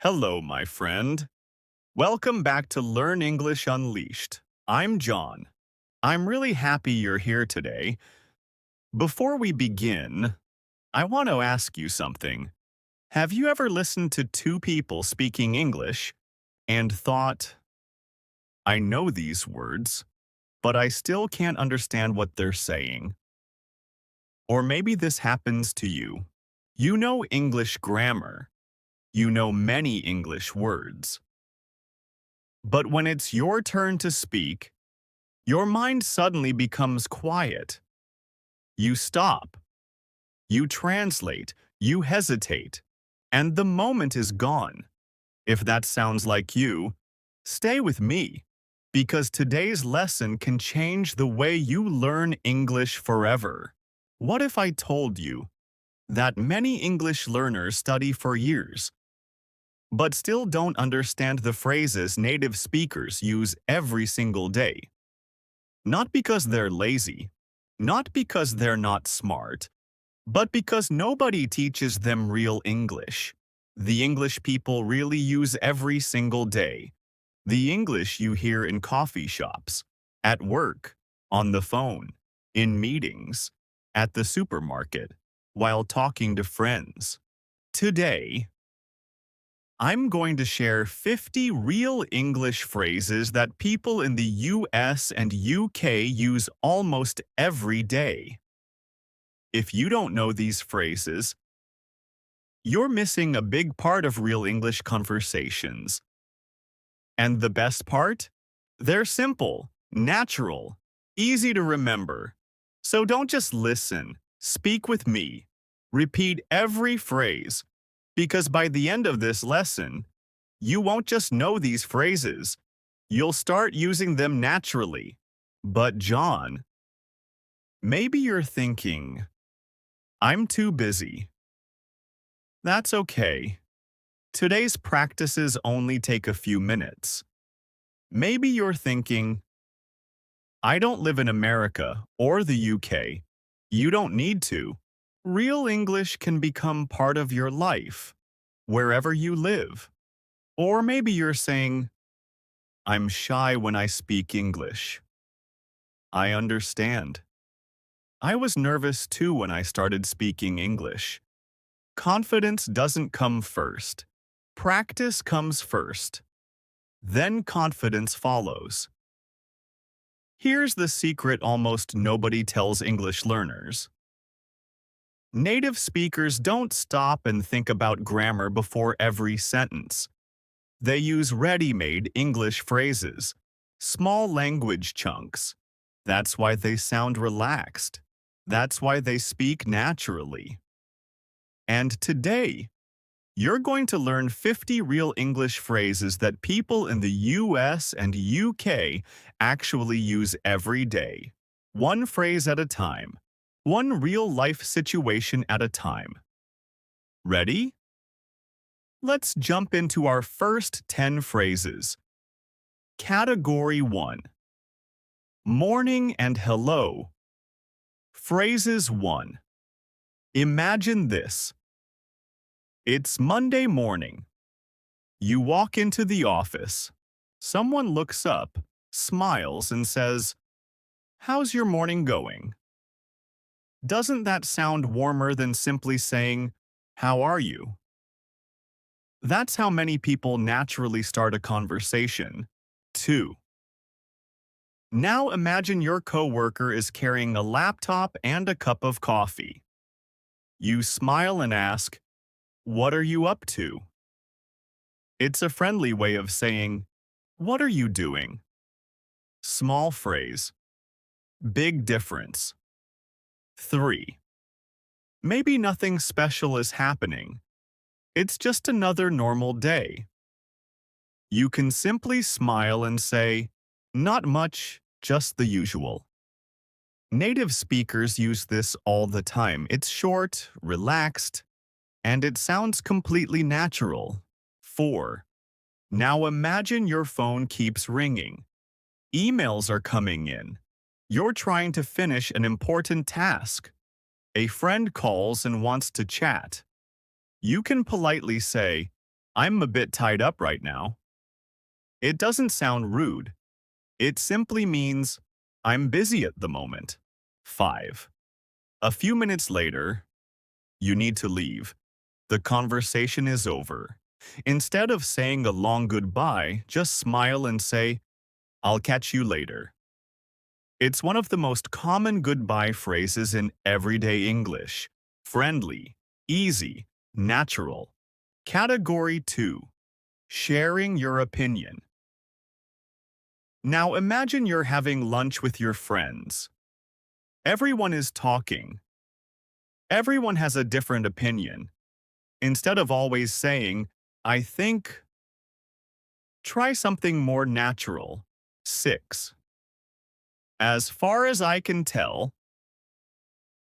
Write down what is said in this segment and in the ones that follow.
Hello, my friend. Welcome back to Learn English Unleashed. I'm John. I'm really happy you're here today. Before we begin, I want to ask you something. Have you ever listened to two people speaking English and thought, I know these words, but I still can't understand what they're saying? Or maybe this happens to you. You know English grammar. You know many English words. But when it's your turn to speak, your mind suddenly becomes quiet. You stop, you translate, you hesitate, and the moment is gone. If that sounds like you, stay with me, because today's lesson can change the way you learn English forever. What if I told you that many English learners study for years, but still don't understand the phrases native speakers use every single day? Not because they're lazy, not because they're not smart, but because nobody teaches them real English. The English people really use every single day. The English you hear in coffee shops, at work, on the phone, in meetings, at the supermarket, while talking to friends. Today, I'm going to share 50 real English phrases that people in the US and UK use almost every day. If you don't know these phrases, you're missing a big part of real English conversations. And the best part? They're simple, natural, easy to remember. So don't just listen, speak with me. Repeat every phrase, because by the end of this lesson, you won't just know these phrases, you'll start using them naturally. But John, maybe you're thinking, I'm too busy. That's okay. Today's practices only take a few minutes. Maybe you're thinking, I don't live in America or the UK. You don't need to. Real English can become part of your life, wherever you live. Or maybe you're saying, I'm shy when I speak English. I understand. I was nervous too when I started speaking English. Confidence doesn't come first. Practice comes first. Then confidence follows. Here's the secret almost nobody tells English learners. Native speakers don't stop and think about grammar before every sentence. They use ready-made English phrases, small language chunks. That's why they sound relaxed. That's why they speak naturally. And today, you're going to learn 50 real English phrases that people in the US and UK actually use every day. One phrase at a time. One real-life situation at a time. Ready? Let's jump into our first 10 phrases. Category 1. Morning and hello. Phrases 1. Imagine this. It's Monday morning. You walk into the office. Someone looks up, smiles, and says, How's your morning going? Doesn't that sound warmer than simply saying, How are you? That's how many people naturally start a conversation. 2. Now imagine your coworker is carrying a laptop and a cup of coffee. You smile and ask, What are you up to? It's a friendly way of saying, What are you doing? Small phrase. Big difference. 3. Maybe nothing special is happening. It's just another normal day. You can simply smile and say, Not much, just the usual. Native speakers use this all the time. It's short, relaxed, and it sounds completely natural. 4. Now imagine your phone keeps ringing. Emails are coming in. You're trying to finish an important task. A friend calls and wants to chat. You can politely say, I'm a bit tied up right now. It doesn't sound rude. It simply means I'm busy at the moment. 5. A few minutes later, you need to leave. The conversation is over. Instead of saying a long goodbye, just smile and say, I'll catch you later. It's one of the most common goodbye phrases in everyday English. Friendly, easy, natural. Category 2. Sharing your opinion. Now imagine you're having lunch with your friends. Everyone is talking. Everyone has a different opinion. Instead of always saying, I think, try something more natural. 6. As far as I can tell,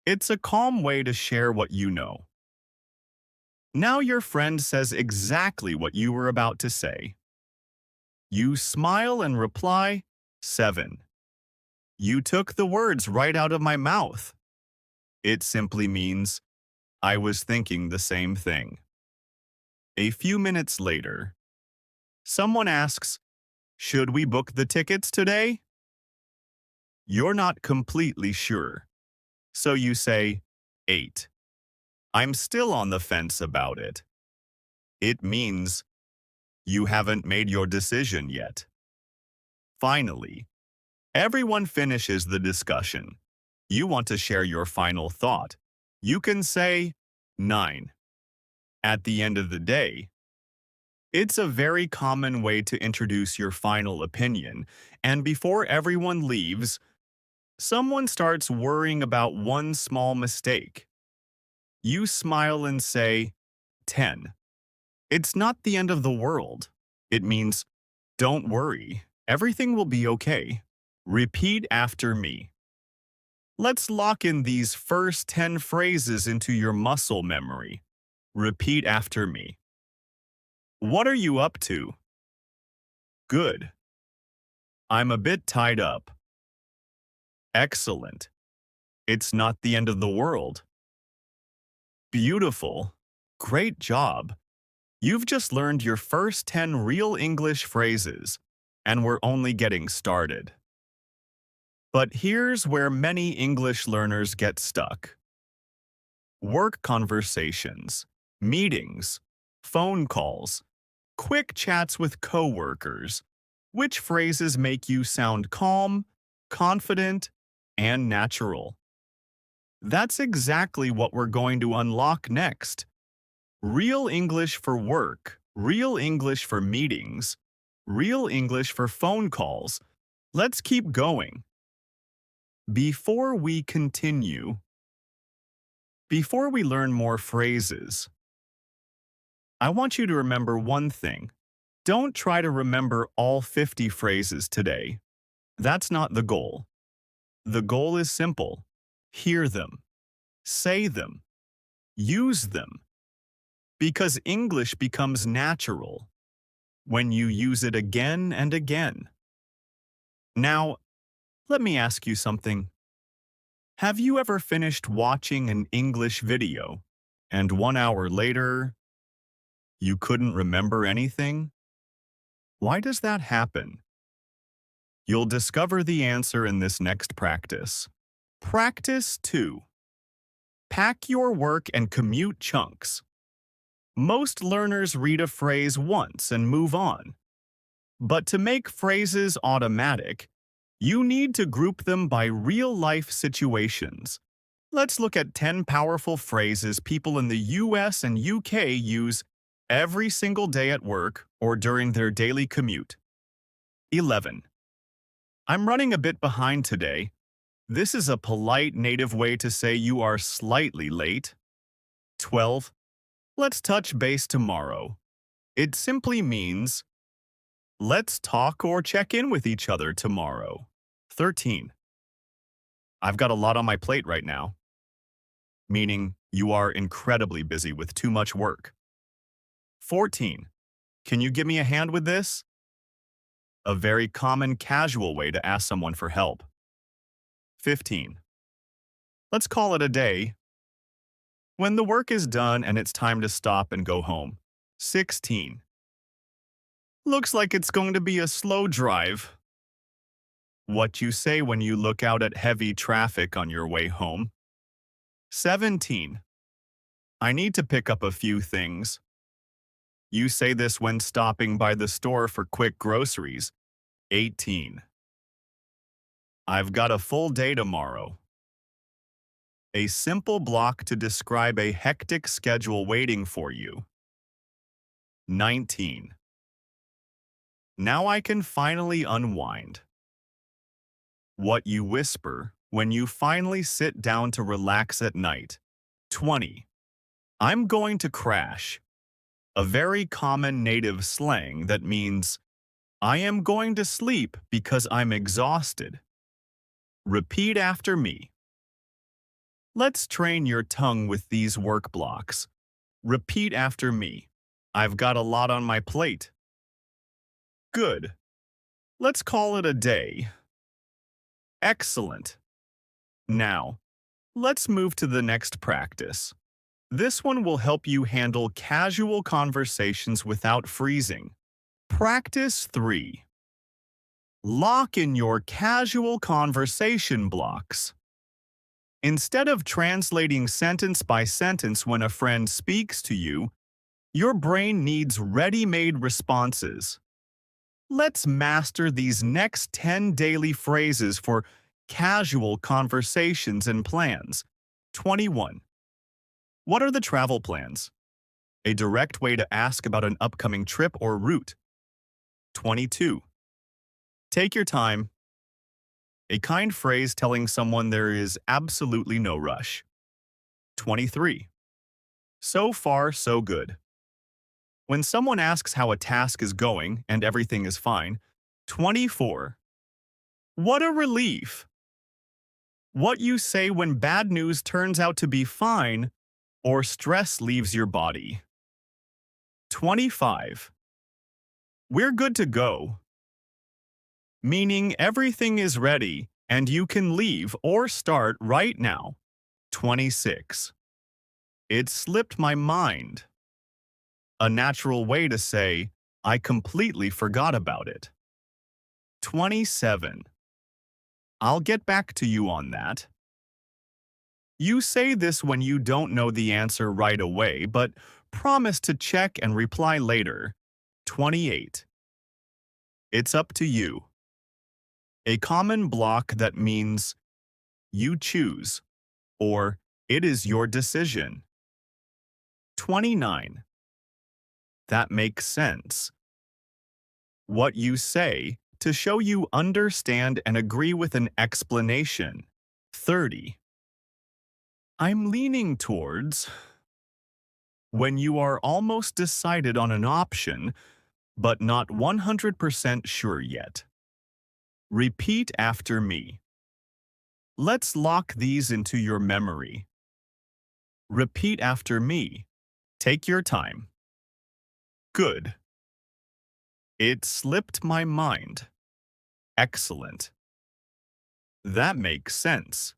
it's a calm way to share what you know. Now your friend says exactly what you were about to say. You smile and reply, 7. You took the words right out of my mouth. It simply means, I was thinking the same thing. A few minutes later, someone asks, should we book the tickets today? You're not completely sure. So you say, 8. I'm still on the fence about it. It means you haven't made your decision yet. Finally, everyone finishes the discussion. You want to share your final thought. You can say 9. At the end of the day, it's a very common way to introduce your final opinion, and before everyone leaves, someone starts worrying about one small mistake. You smile and say 10. It's not the end of the world. It means, don't worry, everything will be okay. Repeat after me. Let's lock in these first 10 phrases into your muscle memory. Repeat after me. What are you up to? Good. I'm a bit tied up. Excellent. It's not the end of the world. Beautiful. Great job. You've just learned your first 10 real English phrases, and we're only getting started. But here's where many English learners get stuck. Work conversations, meetings, phone calls, quick chats with coworkers. Which phrases make you sound calm, confident, and natural? That's exactly what we're going to unlock next. Real English for work, real English for meetings, real English for phone calls. Let's keep going. Before we continue, before we learn more phrases, I want you to remember one thing. Don't try to remember all 50 phrases today. That's not the goal. The goal is simple. Hear them, say them, use them. Because English becomes natural when you use it again and again. Now, let me ask you something. Have you ever finished watching an English video and 1 hour later, you couldn't remember anything? Why does that happen? You'll discover the answer in this next practice. Practice 2. Pack your work and commute chunks. Most learners read a phrase once and move on. But to make phrases automatic, you need to group them by real-life situations. Let's look at 10 powerful phrases people in the US and UK use every single day at work or during their daily commute. 11. I'm running a bit behind today. This is a polite native way to say you are slightly late. 12. Let's touch base tomorrow. It simply means, let's talk or check in with each other tomorrow. 13. I've got a lot on my plate right now. Meaning, you are incredibly busy with too much work. 14. Can you give me a hand with this? A very common casual way to ask someone for help. 15. Let's call it a day. When the work is done and it's time to stop and go home. 16. Looks like it's going to be a slow drive. What you say when you look out at heavy traffic on your way home. 17. I need to pick up a few things. You say this when stopping by the store for quick groceries. 18. I've got a full day tomorrow. A simple block to describe a hectic schedule waiting for you. 19. Now I can finally unwind. What you whisper when you finally sit down to relax at night. 20. I'm going to crash. A very common native slang that means, I am going to sleep because I'm exhausted. Repeat after me. Let's train your tongue with these work blocks. Repeat after me. I've got a lot on my plate. Good. Let's call it a day. Excellent. Now, let's move to the next practice. This one will help you handle casual conversations without freezing. Practice 3. Lock in your casual conversation blocks. Instead of translating sentence by sentence when a friend speaks to you, your brain needs ready-made responses. Let's master these next 10 daily phrases for casual conversations and plans. 21. What are the travel plans? A direct way to ask about an upcoming trip or route. 22. Take your time. A kind phrase telling someone there is absolutely no rush. 23. So far, so good. When someone asks how a task is going and everything is fine. 24. What a relief! What you say when bad news turns out to be fine or stress leaves your body. 25. We're good to go. Meaning everything is ready and you can leave or start right now. 26. It slipped my mind. A natural way to say, I completely forgot about it. 27. I'll get back to you on that. You say this when you don't know the answer right away, but promise to check and reply later. 28. It's up to you. A common block that means you choose or it is your decision. 29. That makes sense. What you say to show you understand and agree with an explanation. 30. I'm leaning towards. When you are almost decided on an option, but not 100% sure yet. Repeat after me. Let's lock these into your memory. Repeat after me. Take your time. Good. It slipped my mind. Excellent. That makes sense.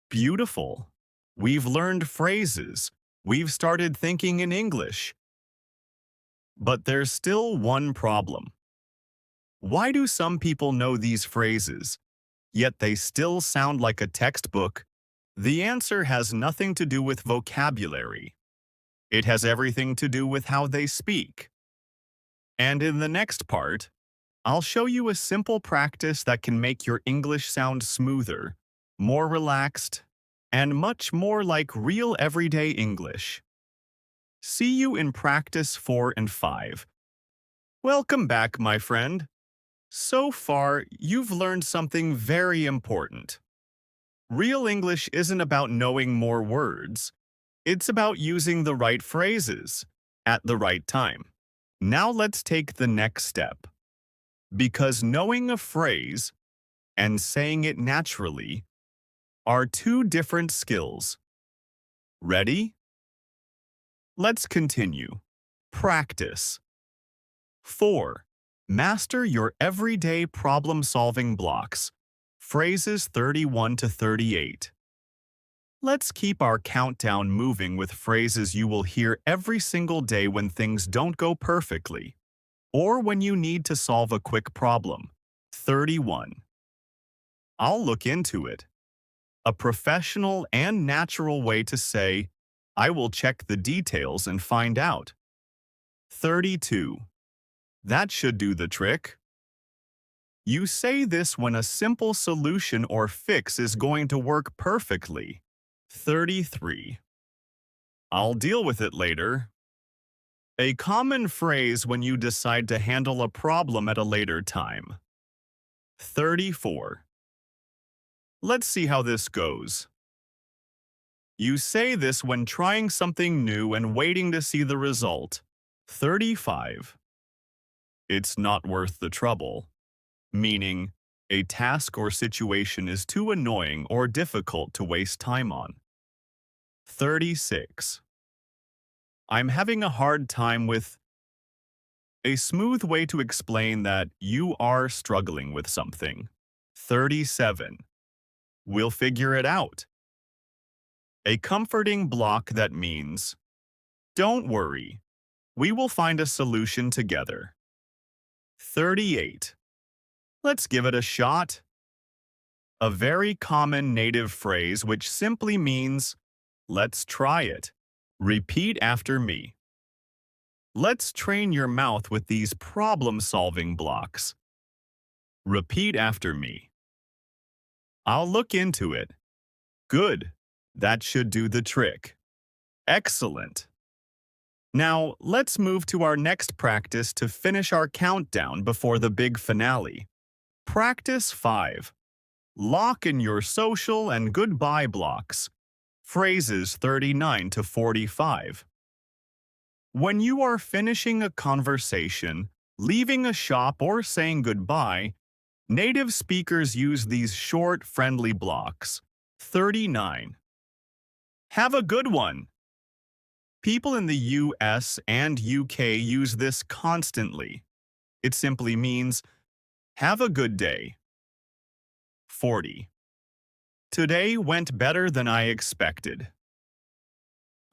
Beautiful. We've learned phrases. We've started thinking in English. But there's still one problem. Why do some people know these phrases, yet they still sound like a textbook? The answer has nothing to do with vocabulary. It has everything to do with how they speak. And in the next part, I'll show you a simple practice that can make your English sound smoother, more relaxed, and much more like real everyday English. See you in practice 4 and 5. Welcome back, my friend. So far, you've learned something very important. Real English isn't about knowing more words. It's about using the right phrases at the right time. Now let's take the next step. Because knowing a phrase and saying it naturally are two different skills. Ready? Let's continue. Practice. 4. Master your everyday problem-solving blocks. Phrases 31 to 38. Let's keep our countdown moving with phrases you will hear every single day when things don't go perfectly, or when you need to solve a quick problem. 31. I'll look into it. A professional and natural way to say, I will check the details and find out. 32. That should do the trick. You say this when a simple solution or fix is going to work perfectly. 33. I'll deal with it later. A common phrase when you decide to handle a problem at a later time. 34. Let's see how this goes. You say this when trying something new and waiting to see the result. 35. It's not worth the trouble, meaning a task or situation is too annoying or difficult to waste time on. 36. I'm having a hard time with. A smooth way to explain that you are struggling with something. 37. We'll figure it out. A comforting block that means, don't worry, we will find a solution together. 38. Let's give it a shot. A very common native phrase which simply means, let's try it. Repeat after me. Let's train your mouth with these problem-solving blocks. Repeat after me. I'll look into it. Good. That should do the trick. Excellent. Now, let's move to our next practice to finish our countdown before the big finale. Practice 5. Lock in your social and goodbye blocks. Phrases 39 to 45. When you are finishing a conversation, leaving a shop, or saying goodbye, native speakers use these short, friendly blocks. 39. Have a good one. People in the US and UK use this constantly. It simply means, have a good day. 40. Today went better than I expected.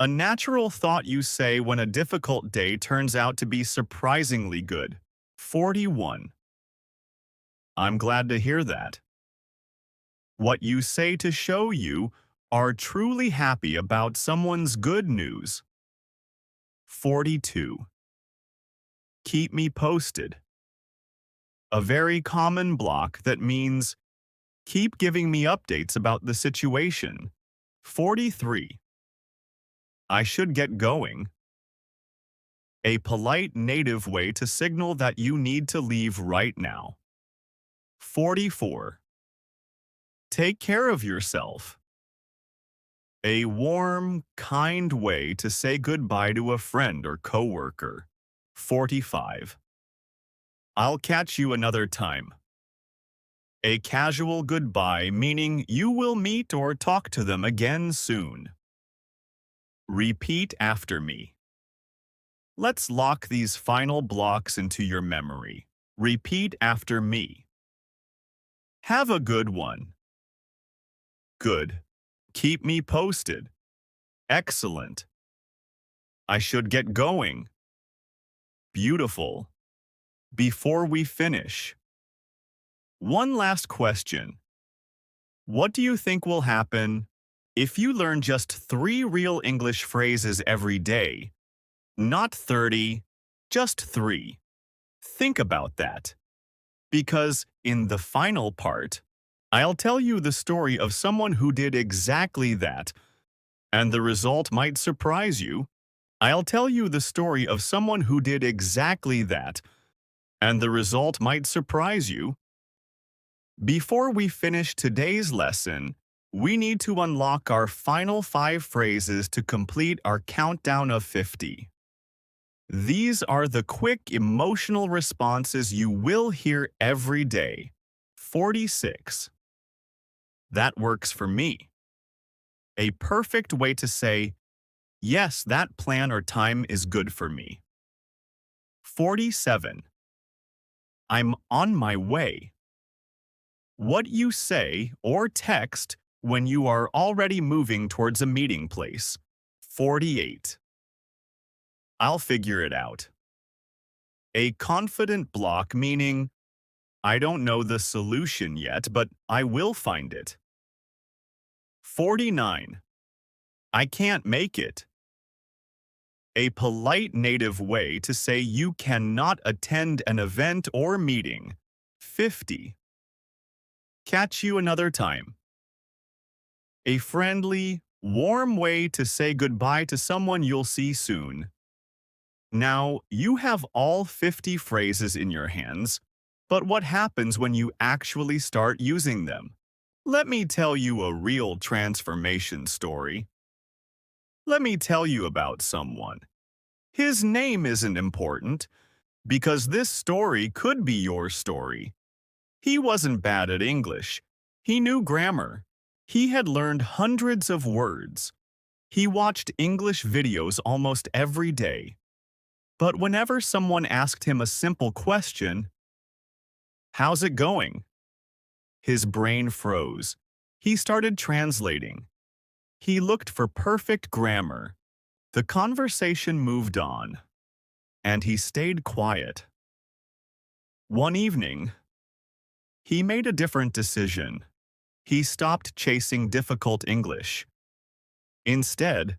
A natural thought you say when a difficult day turns out to be surprisingly good. 41. I'm glad to hear that. What you say to show you are truly happy about someone's good news. 42. Keep me posted. A very common block that means, keep giving me updates about the situation. 43. I should get going. A polite native way to signal that you need to leave right now. 44. Take care of yourself. A warm, kind way to say goodbye to a friend or coworker. 45. I'll catch you another time. A casual goodbye meaning you will meet or talk to them again soon. Repeat after me. Let's lock these final blocks into your memory. Repeat after me. Have a good one. Good. Keep me posted. Excellent. I should get going. Beautiful. Before we finish. One last question. What do you think will happen if you learn just 3 real English phrases every day? Not 30, just 3. Think about that. Because in the final part, I'll tell you the story of someone who did exactly that, and the result might surprise you. I'll tell you the story of someone who did exactly that, and the result might surprise you. Before we finish today's lesson, we need to unlock our final 5 phrases to complete our countdown of 50. These are the quick emotional responses you will hear every day. 46. That works for me. A perfect way to say, yes, that plan or time is good for me. 47. I'm on my way. What you say or text when you are already moving towards a meeting place. 48. I'll figure it out. A confident block meaning, I don't know the solution yet, but I will find it. 49. I can't make it. A polite native way to say you cannot attend an event or meeting. 50. Catch you another time. A friendly, warm way to say goodbye to someone you'll see soon. Now, you have all 50 phrases in your hands, but what happens when you actually start using them? Let me tell you a real transformation story. Let me tell you about someone. His name isn't important, because this story could be your story. He wasn't bad at English. He knew grammar. He had learned hundreds of words. He watched English videos almost every day. But whenever someone asked him a simple question, "How's it going?" his brain froze. He started translating. He looked for perfect grammar. The conversation moved on, and he stayed quiet. One evening, he made a different decision. He stopped chasing difficult English. Instead,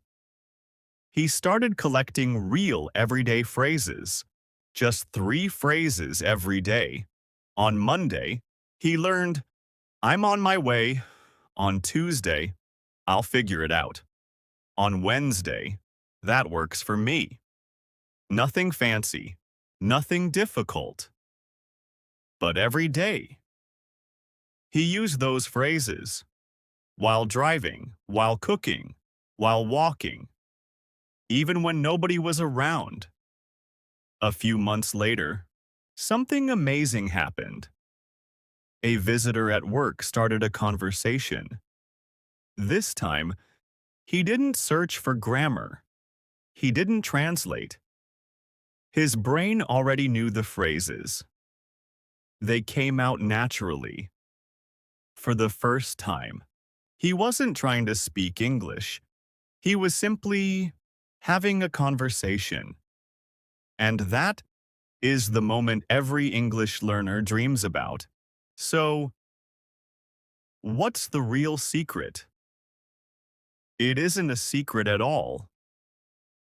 he started collecting real everyday phrases, just 3 phrases every day. On Monday, he learned, "I'm on my way." On Tuesday, "I'll figure it out." On Wednesday, "That works for me." Nothing fancy, nothing difficult. But every day, he used those phrases. While driving, while cooking, while walking, even when nobody was around. A few months later, something amazing happened. A visitor at work started a conversation. This time, he didn't search for grammar. He didn't translate. His brain already knew the phrases. They came out naturally. For the first time, he wasn't trying to speak English. He was simply having a conversation. And that is the moment every English learner dreams about. So, what's the real secret? It isn't a secret at all.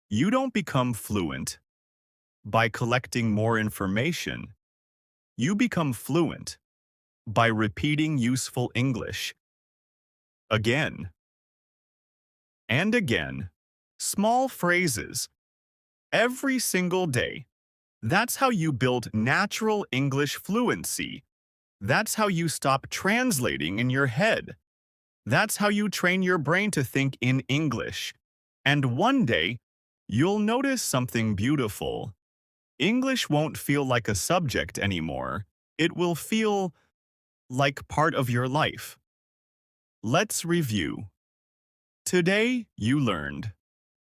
You don't become fluent by collecting more information. You become fluent by repeating useful English. Again and again. Small phrases. Every single day. That's how you build natural English fluency. That's how you stop translating in your head. That's how you train your brain to think in English. And one day, you'll notice something beautiful. English won't feel like a subject anymore. It will feel like part of your life. Let's review. Today, you learned.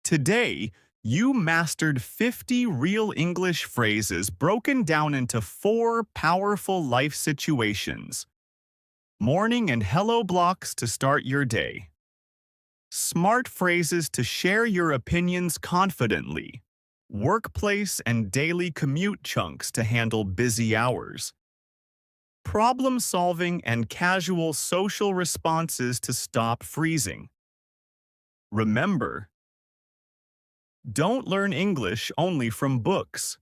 Today, you mastered 50 real English phrases broken down into 4 powerful life situations. Morning and hello blocks to start your day. Smart phrases to share your opinions confidently. Workplace and daily commute chunks to handle busy hours. Problem-solving and casual social responses to stop freezing. Remember, don't learn English only from books.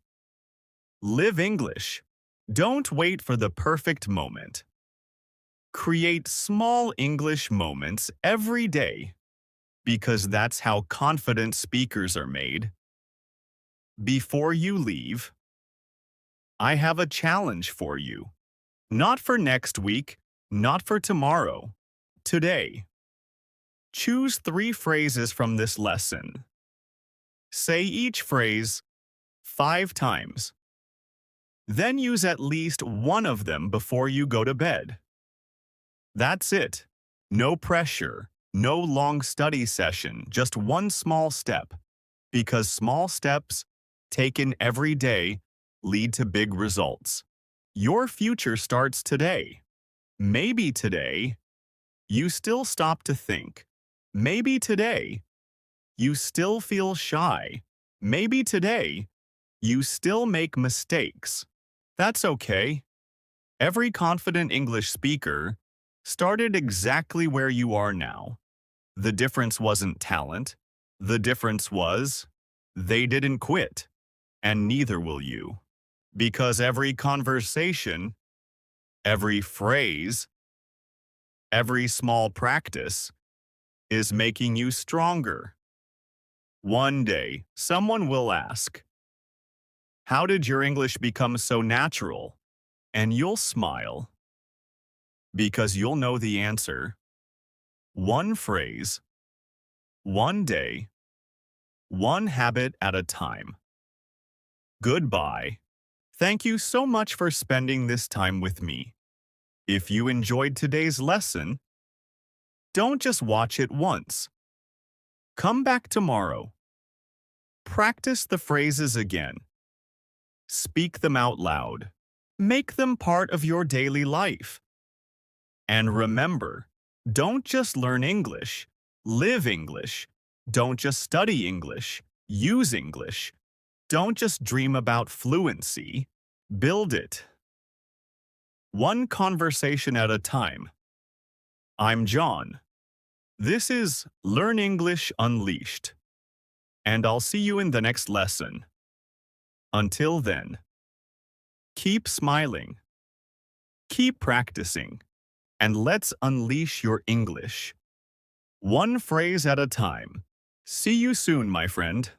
Live English. Don't wait for the perfect moment. Create small English moments every day, because that's how confident speakers are made. Before you leave, I have a challenge for you. Not for next week, not for tomorrow. Today. Choose 3 phrases from this lesson. Say each phrase 5 times. Then use at least one of them before you go to bed. That's it. No pressure, no long study session, just one small step. Because small steps, taken every day, lead to big results. Your future starts today. Maybe today, You still stop to think. Maybe today, you still feel shy. Maybe today, you still make mistakes. That's okay. Every confident English speaker started exactly where you are now. The difference wasn't talent. The difference was they didn't quit, and neither will you. Because every conversation, every phrase, every small practice is making you stronger. One day, someone will ask, "How did your English become so natural?" And you'll smile because you'll know the answer. One phrase, one day, one habit at a time. Goodbye. Thank you so much for spending this time with me. If you enjoyed today's lesson, don't just watch it once. Come back tomorrow. Practice the phrases again. Speak them out loud. Make them part of your daily life. And remember, don't just learn English, live English. Don't just study English, use English. Don't just dream about fluency, build it. One conversation at a time. I'm John. This is Learn English Unleashed. And I'll see you in the next lesson. Until then, keep smiling, keep practicing, and let's unleash your English. One phrase at a time. See you soon, my friend.